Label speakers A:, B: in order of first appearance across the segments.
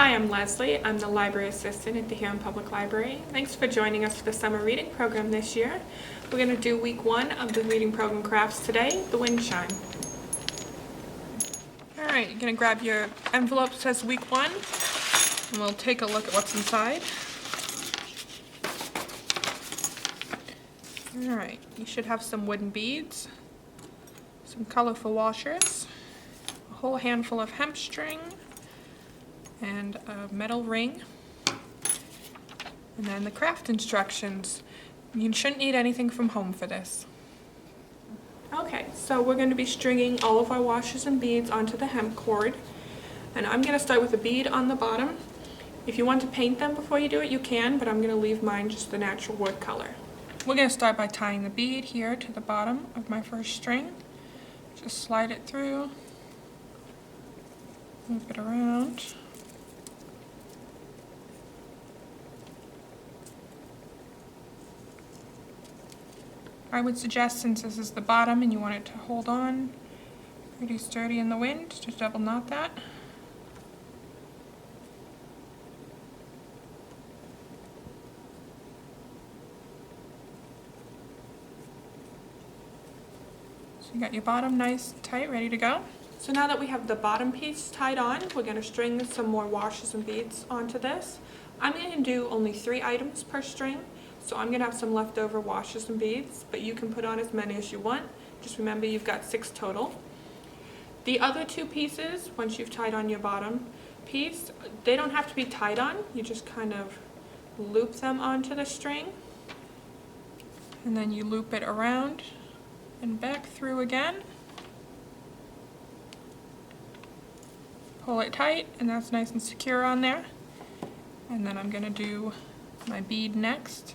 A: Hi, I'm Leslie. I'm the library assistant at the Huron Public Library. Thanks for joining us for the summer reading program this year. We're going to do week 1 of the reading program crafts today, the wind chime. Alright, you're going to grab your envelope that says week 1, and we'll take a look at what's inside. Alright, you should have some wooden beads, some colorful washers, a whole handful of hemp string, and a metal ring, and then the craft instructions. You shouldn't need anything from home for this. Okay, so we're going to be stringing all of our washers and beads onto the hemp cord, and I'm going to start with a bead on the bottom. If you want to paint them before you do it, you can, but I'm going to leave mine just the natural wood color. We're going to start by tying the bead here to the bottom of my first string. Just slide it through, move it around. I would suggest, since this is the bottom and you want it to hold on pretty sturdy in the wind, just double knot that. So you got your bottom nice and tight, ready to go. So now that we have the bottom piece tied on, we're going to string some more washers and beads onto this. I'm going to do only 3 items per string. So I'm going to have some leftover washers and beads, but you can put on as many as you want. Just remember you've got 6 total. The other 2 pieces, once you've tied on your bottom piece, they don't have to be tied on. You just kind of loop them onto the string, and then you loop it around and back through again. Pull it tight, and that's nice and secure on there. And then I'm going to do my bead next.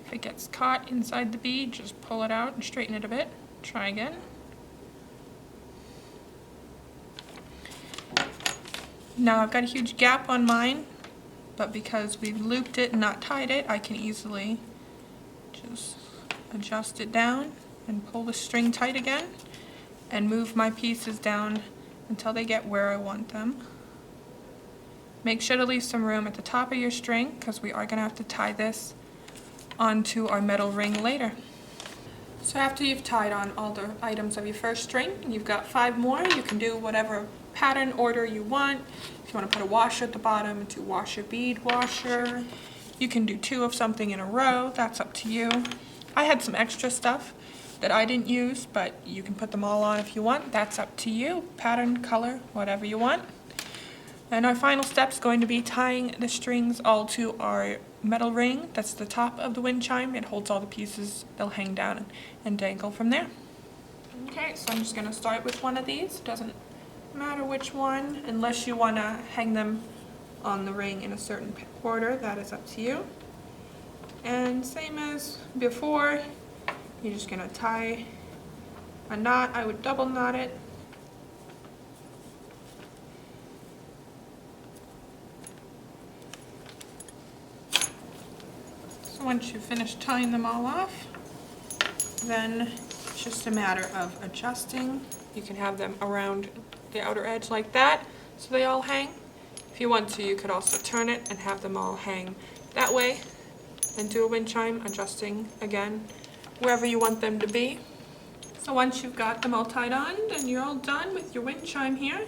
A: If it gets caught inside the bead, just pull it out and straighten it a bit. Try again. Now I've got a huge gap on mine, but because we've looped it and not tied it, I can easily just adjust it down and pull the string tight again and move my pieces down until they get where I want them. Make sure to leave some room at the top of your string, because we are going to have to tie this onto our metal ring later. So after you've tied on all the items of your first string, you've got 5 more. You can do whatever pattern order you want. If you want to put a washer at the bottom, 2 washer bead washer. You can do 2 of something in a row. That's up to you. I had some extra stuff that I didn't use, but you can put them all on if you want. That's up to you. Pattern, color, whatever you want. And our final step is going to be tying the strings all to our metal ring. That's the top of the wind chime. It holds all the pieces. They'll hang down and dangle from there. Okay, so I'm just going to start with one of these. Doesn't matter which one, unless you want to hang them on the ring in a certain order. That is up to you. And same as before, you're just going to tie a knot. I would double knot it. So once you've finished tying them all off, then it's just a matter of adjusting. You can have them around the outer edge like that, so they all hang. If you want to, you could also turn it and have them all hang that way and do a wind chime, adjusting again wherever you want them to be. So once you've got them all tied on, then you're all done with your wind chime here.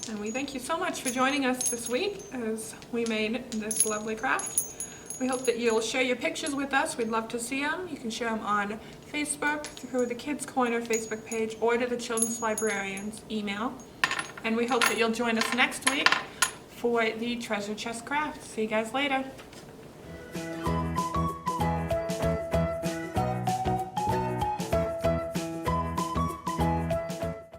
A: And we thank you so much for joining us this week as we made this lovely craft. We hope that you'll share your pictures with us. We'd love to see them. You can share them on Facebook through the Kids Corner Facebook page or to the Children's Librarian's email. And we hope that you'll join us next week for the treasure chest craft. See you guys later.